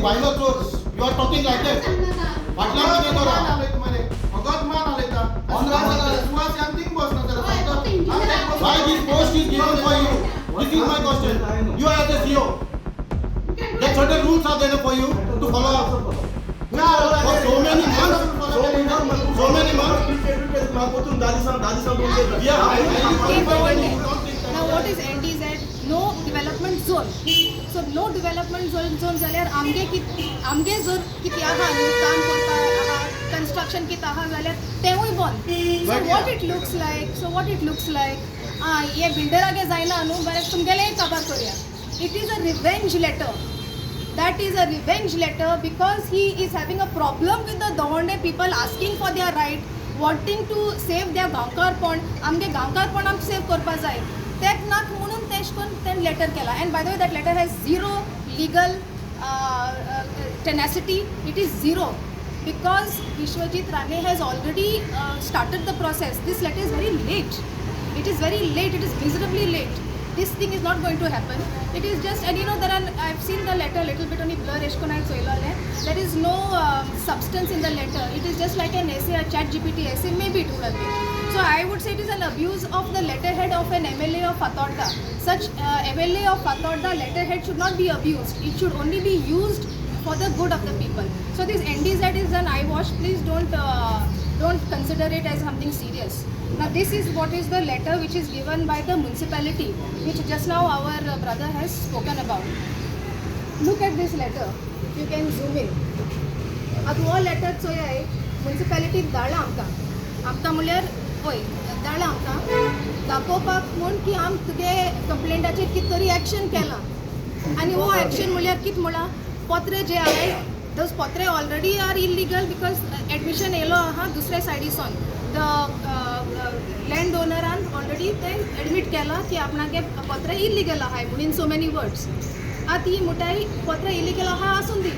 बायलो चोर you are talking like that फाटल्यान कितें करा अगत मान आलयता सुवास ह्या थिंग बस ना why this post is given for you this is my question you are the CEO there certain rules are there for you to follow up for so many months yeah now what is NDZ no development zone so no development zone जाल्यार आमगे जर किती आहा काम करता construction किती आहा जाल्यार तेवूय बंद so what it looks like ये बिल्डरागे जायना न्हू बरें तुमगेले काबार करूया it is a revenge letter that is a revenge letter because he is having a problem with the Dawande people asking for their right wanting to save their गांवकारपण आमगे गांवकारपण आमकां save करपा जाय तेक नाक म्हणून तेश कोन्न तें लेटर केला and by the way that letter has zero legal tenacity it is zero because Vishwajit Rane has already started the process this letter is very late it is miserably late this thing is not going to happen it is just and you know there are I've seen the letter little bit only blur eshkona soilale there is no substance in the letter it is just like an essay a chat gpt essay maybe it would have been so I would say it is an abuse of the letterhead of an MLA of Fatorda such MLA of Fatorda letterhead should not be abused it should only be used for the good of the people so this NDZ is an eyewash please don't consider it as something serious now this is what is the letter which is given by the municipality which just now our brother has spoken about look at this letter you can zoom in at all letter चोय municipality धाडला आमकां म्हळ्यार हय धाडला आमकां दाखोवपाक म्हूण की आम तुगे कंप्लेंटाचेर कितें तरी एक्शन केलां आनी हो एक्शन म्हळ्यार कितें म्हळां पत्रे जे आहाय those पत्रे already are illegal because admission येयलो आहा दुसरे सायडीसून the landowneran already they admit केला की आपणागे पत्र इल्लीगल आहाय म्हणून in so many words आत ही मुठाई पत्र इल्लीगल आहा आसून दी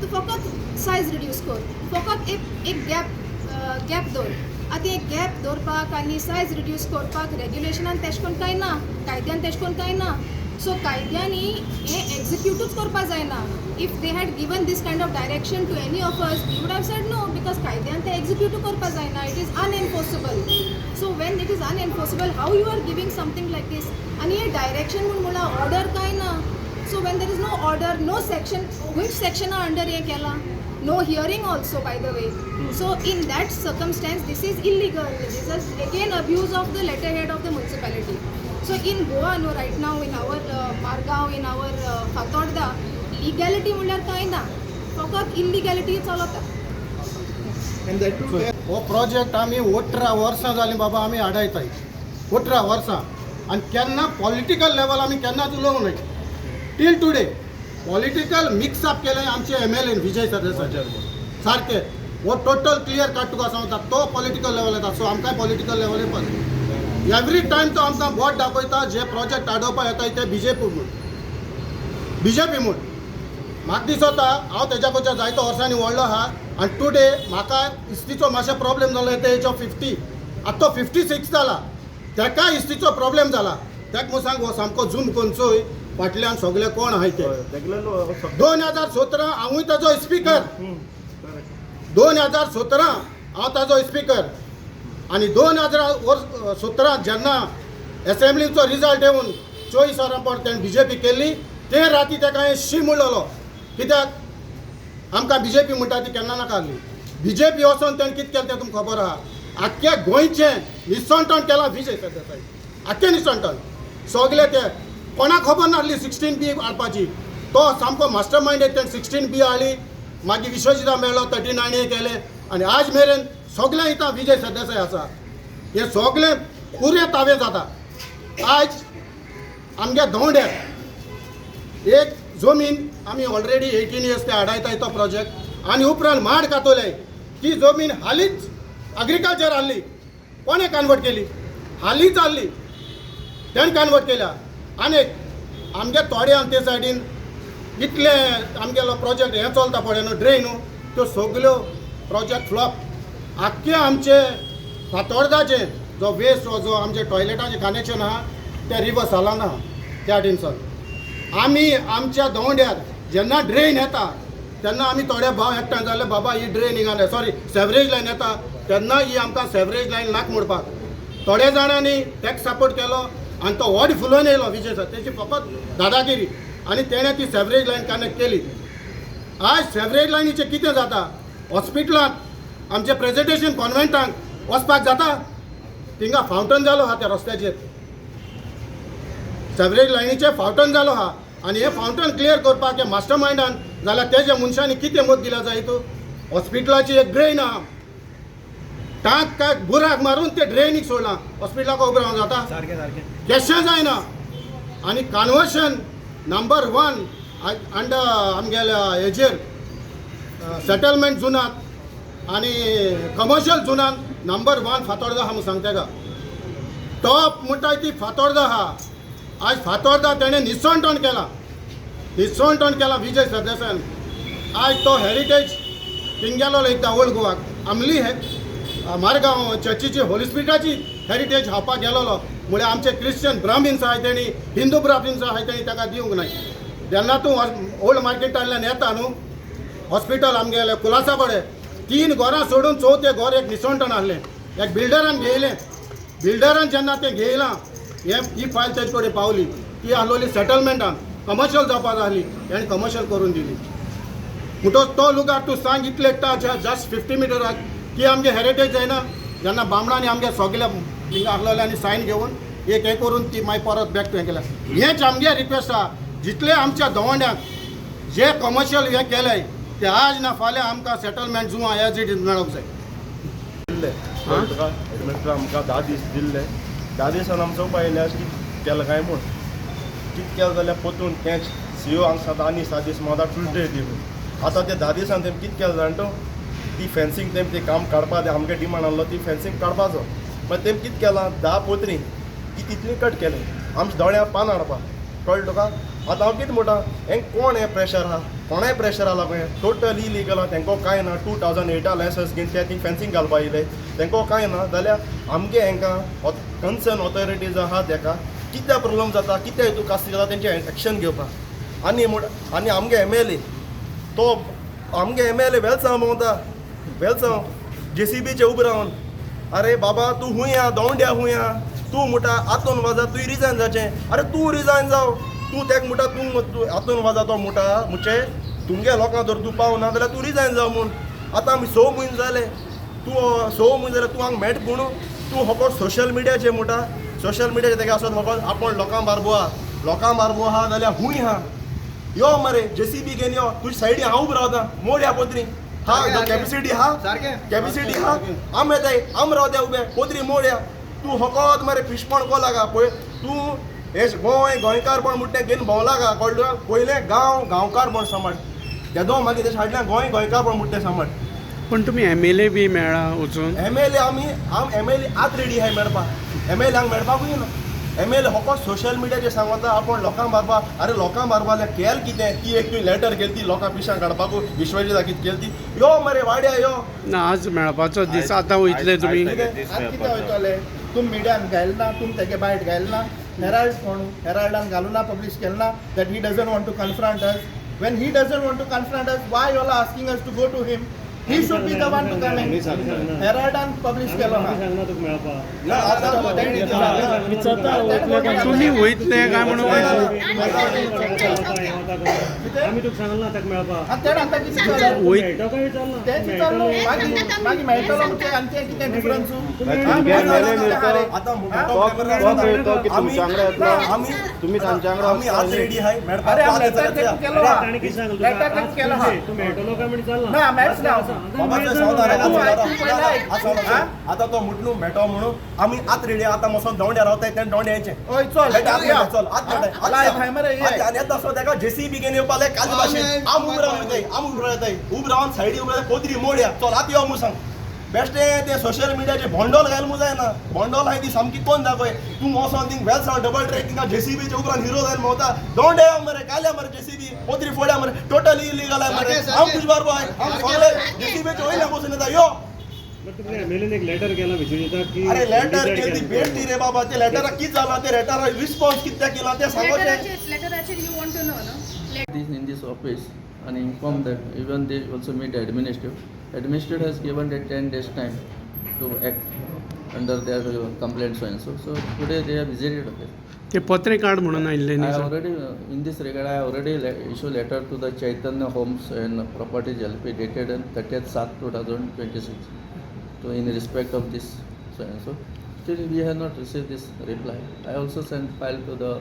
तू फकत सायज रिड्यूस कर फकत एक गॅप दवर आतां एक गॅप दवरपाक आनी सायज रिड्यूस करपाक रेग्युलेशनान तेश कोन्न कांय ना कायद्यान तेश कोन्न कांय ना सो कायद्यांनी हे एक्झिक्युटूच करपा जायना if they had given this kind of direction to any of us we would have said no because कायद्यान ते एक्झिक्युट करपा जायना it is unenforceable so when it is unenforceable how you are giving something like this आणि हे direction म्हणून मला order काय ना so when there is no order no section which section are under हे केला no hearing also by the way so in that circumstance this is illegal this is again abuse of the letterhead of the municipality so in Goa no right now in our Margaon in our Fatorda legality म्हळ्यार काय ना फकत इल्लीगॅलिटी चलता हो project आमी 18 वर्सां जालीं बाबा आमी आडायताय 18 वर्सां आनी केन्ना पॉलिटिकल लेवल आमी केन्नाच उलोवंक ना टील टुडे पॉलिटिकल मिक्सअप केलें आमचे MLA विजय सरदेसाय सारकें हो टोटल क्लियर कट तुका सांगता तो पॉलिटिकल लेवल येता सो आमकांय पॉलिटिकल लेवल येवपाक एवरी टायम तो आमकां बोट दाखयता जे प्रोजेक्ट आडोवपाक येताय ते बीजेपी म्हूण म्हाका दिसता हांव तेज्या कडच्या जायत्या वर्सांनी व्हडलो आहा आनी टुडे म्हाका हिस्ट्रीचो मातशें प्रॉब्लेम जालो एट द एज ऑफ 50 आतां तो 56 जाला तेका हिस्ट्रीचो प्रॉब्लेम जाला तेका म्हूण सांग हो सामको झूम करून चोय फाटल्यान सगळे कोण आहाय ते 2017 हांवूय ताजो स्पिकर 2017 हांव ताजो स्पिकर आनी 2017 जेन्ना एसेंब्लीचो रिजल्ट येवन 24 वरां पर तेणें BJP केल्ली ते राती तेका हांवें शी म्हणलेलो कित्याक आमकां BJP म्हणटा ती केन्ना नाका आहली BJP वचोन तेणें कितें केलें तें तुमकां खबर आहा आख्ख्या गोंयचें निसंटण केलां विजय सरदेसाय आख्खें निसंटण सगळे ते कोणाक खबर नासली 16B हाडपाची तो सामको मास्टर मायंड तेणें 16B हाडली मागीर विश्वजिता मेळ्ळो 39A केलें आनी आज मेरेन सगळें इथं विजय सरदेसाय आसा हे सगळें पुरे तावे जाता आज आमगे दवंड्यार एक जमीन आमी ऑलरेडी 18 इयर्स ते आडायताय तो प्रोजेक्ट आनी उपरांत माड कातोले ती जमीन हालींच एग्रीकल्चर आहली कोणे कन्वर्ट केली हालींच आहली तेणें कन्वर्ट केल्या आनी आमगे थोड्या ते सायडीन इतले आमगेलो प्रोजेक्ट हें चलता पळय न्हू ड्रेन त्यो सगल्यो प्रोजेक्ट फ्लॉप आख्खे आमचे फातोर्डाचे जो वेस्ट जो आमचे टॉयलेटाचें कनेक्शन आहा ते रिवर्स जाला ना त्या टेन्शन आमी आमच्या दवंड्यार जेन्ना ड्रेन येता तेन्ना आमी थोडे भाव एकठांय जाले बाबा ही ड्रेन हिंगा सॉरी सेवरेज लायन येता तेन्ना ही आमकां सेवरेज लायन नाक म्हणपाक थोड्या जाणांनी टॅक्स सपोर्ट केलो आनी तो व्हड फुलोवन येयलो विजय सर तेची फकत दादागिरी आनी तेणें ती सेवरेज लायन कनेक्ट केली. आज सेवरेज लायनीचें कितें जाता हॉस्पिटलांत आमचे प्रेझेंटेशन कॉन्व्हेंटांक वचपाक जाता थिंगा फावंटन जालो आहा त्या रस्त्याचेर सेवरेज लायनीचे फावंटन जालो आहा आनी हे फावंटन क्लियर करपाक हे मास्टर मायंडान जाल्यार तेज्या मनशांनी कितें मत दिला जाय तूं हॉस्पिटलाची एक ड्रेन आहा टांक काय बुराक मारून ते ड्रेनीक सोडलां हॉस्पिटलाक उबें रावंक जाता सारकें सारकें केशें जायना आनी कन्वर्शन नंबर 1 अंडर आमगेल्या हेजेर सेटलमेंट जुनात आनी कमर्शियल जुनात नंबर 1 फातोर्डा आहा म्हणून सांगता का टॉप म्हणटा ती फातोर्डा आहा. आज फातोर्डा तेणें निसवण केला विजय सरदेसायन. आज तो हेरिटेज थिंग गेलो एकदां ओल्ड गोवाक आमली मारगांव चर्चीची होली स्पिरिटाची हेरिटेज हावपाक गेलोलो म्हळ्यार आमचे क्रिश्चन ब्राह्मिन्स आहाय तेणी हिंदू ब्राह्मिन्स आहाय तेणी ताका दिवंक नाय. जेन्ना तूं ओल्ड मार्केटांतल्यान येता न्हू हॉस्पिटल आमगेले कुलासा कडेन 3 घरां सोडून चवथें घर एक निसवण आहलें एक बिल्डरान घेयलें बिल्डरान जेन्ना तें घेयलां ही फायल तेजे कडेन पावली ती आहलोली सेटलमेंटान कमर्शियल जावपाक आहली तेणें कमर्शियल करून दिली म्हणटच तो लुगार तूं सांग इतले जस्ट 50 मिटराक की आमगे हेरिटेज जायना जेन्ना बामणांनी आमगे सगळे थिंगा आहलोले आनी सायन घेवन एक हें करून ती मागीर परत बॅक टू हें केल्या. हेंच आमगे रिक्वेस्ट आहा जितले आमच्या दवंड्यांक जे कमर्शियल हें केलें ते आज ना फाल्यां आमकां सेटलमेंट जुवा एज इट इज मेळोंक जाय. एडमिनिस्ट्रेटर आमकां 10 दीस दिल्ले 10 दिसान आमचो पळयल्यार कितें केलें काय म्हूण कितें केलें जाल्यार पोतून तेंच सीओ हांगा 7 दीस मोदा ट्युजडे दिवन आतां ते 10 दिसान तेम कितें केलें जाणा तूं ती फेन्सींग तेम तें काम काडपा आमगे डिमांड आहलो ती फेन्सींग काडपाचो पण तेम कितें केलां 10 पोत्री ती तितली कट केलें आमच्या दोळ्या पान हाडपा कळ्ळें तुका. आतां हांव कितें म्हणटा हें कोण हें प्रेशर आहा कोणाय प्रेशर आहा पळय टोटल इलिगल आहा तेंको कांय ना 2008 लायसन्स घेवन ते ती फेन्सींग घालपा येयले तेंको कांय ना जाल्यार आमगे हांकां कन्सर्न ऑथॉरिटीज आहा तेका कितें प्रॉब्लम जाता कितें हितून कास्ती जाता तेंचें एक्शन घेवपाक आनी आमगे MLA तो आमगे MLA वेलसांव भोंवता वेलसांव JCBचे उबे रावन अरे बाबा तूं खूंय या दोंड्या खूंय या तूं म्हणटा आतून वाजा तुवें रिजायन जावचें अरे तूं रिजायन जाव तूं तेका म्हणटा तूं हातून वाजा तो म्हणटा मुचे तुमगे लोकां जर तूं पावना जाल्यार तूं रिजायन जाव म्हूण. आतां आमी 6 म्हयने जाले तूं 6 म्हयने जाल्यार तूं हांगा मेळटा पूण तूं फकत सोशल मिडियाचेर म्हणटा सोशल मिडियाचेर तेका आसत फकत आपूण लोकां बारबो आहा जाल्यार खूंय आहा यो मरे JCB घेवन यो तुजे सायडीन हांव उबो रावता मोड्या पोत्री हा कॅपिसिटी आहा आम येताय आम रावत्या उबे पोत्री मोड्या तूं फकत मरे पिशपण को लागा पळय तूं हे गोंयकारपण म्हणटा घेवन भोंवला गा कळ्ळें पयलें गांवकारपण सांबाळ तेदो मागीर तेच्या फाटल्यान गोंयकारपण म्हणटा सांबाळ. पण तुम्ही MLA बी मेळ्ळा वचून MLA MLA आत रेडी आहाय मेळपाक MLA हांगा मेळपाकूय ना MLA फकत सोशल मिडियाचेर सांगता आपूण लोकांक मारपा अरे लोकांक मारपा जाल्यार केल कितें ती एक तुवें लेटर केली ती लोकां पिशां काडपाकू विश्वाची कितें केली ती यो मरे वाड्या यो ना आज मेळपाचो दीस आतां वयतले तुमी कितें वयतले तुम मिडियान घायल ना तुम तेगे बायट घायल ना हेराल्ड कोण हेराल्डान घालून ना पब्लीश केलें ना that he doesn't want to confront us when he doesn't want to confront us why you all are asking us to go to him he should be the one to come in herald and publish केलो ना तुम्ही वयतले काय म्हणून आम्ही तुका सांगला ताका मेळपाक आणि तेणें आतां कितें केलें मेळटो काय विचारला तेच विचारलो मागीर मेळटलो म्हणजे आनी तें कितें डिफरन्स तुम्ही आमी आज रेडी आहाय अरे आमी लेटर मेळपाक केलो ताणें कितें सांगलें तुका? लेटर आज केलो तुझे, तू मेळटलो काय म्हणून विचारला ना मॅथ्स ना आता तो मुटणू मेळटो म्हणून आमी आत रेडी आता मसोन दोंड्या रावताय तें दोंड्या यायचें ओय चल चल आत लायफ हाय मरे आनी येता सो तेका JCB घेवन येवपा लायक काल भाशेन आम उब रावताय उब रावन सायडी उब रावताय पोत्री मोड्या चल आत यो म्हणून सांग बेश्टे ते सोशल मिडियाचे भोंडोल घाल मू जायना भोंडोल हाय ती सामकी कोण दाखय तूं वोसोन थिंग वेल सावन डबल ट्रॅक थिंगा JCBच्या उपरांत हिरो जायन भोंवता दोंड्या यो मरे काल्या मरे JCB पोत्री फोड्या मरे टोटली इलिगल आय मरे हांव तुज बारबो आय हांव सगळे JCBचे वयल्या बसून येता यो बट तुमने MLA एक लेटर केला विचारता की अरे लेटर केली ती बेश्टी रे बाबा ते लेटराक कित जाला ते लेटराक रिस्पॉन्स कित्याक केला ते सांगोचे लेटराचेर you want to know, no? In this his office and informed that even they also meet administrative. Administrative has given that 10 days time to act under their complaint so and so. So today they have visited again. ते पत्रकार म्हणून आयिल्ले I न्ही have sir? already, in this regard, I have already issued letter to the Chaitanya Homes and Properties LP dated on 30th/7/2026. So in respect of this so and so, still we have not received this reply. I also sent file to the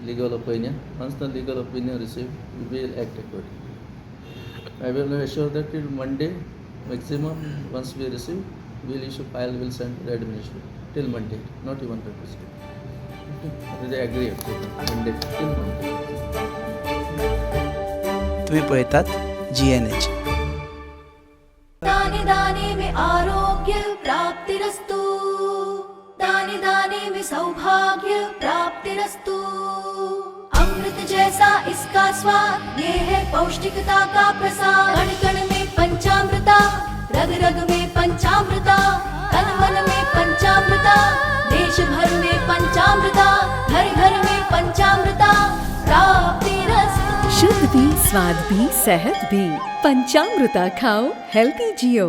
legal opinion. Once the legal opinion received, we will act accordingly. I will assure that till Monday maximum. Once we receive, we will issue file. Will send to the administration till Monday, not even Tuesday. They agree Monday till Monday. तुम्ही पळयतात GNH. दाने दाने में आरोग्य प्राप्तिरस्तु, दाने दाने में सौभाग्य प्राप्तिरस्तु। अमृत जैसा इसका स्वाद, ये है पौष्टिकता का प्रसाद। कण कण में पंचामृता, रग रग में पंचामृता, तन मन में पंचामृता, देश भर में पंचामृता, घर घर में पंचामृता प्राप्तिरस्तु। शुद्ध भी, स्वाद भी, सेहत भी। पंचामृता खाओ, हेल्थी जियो।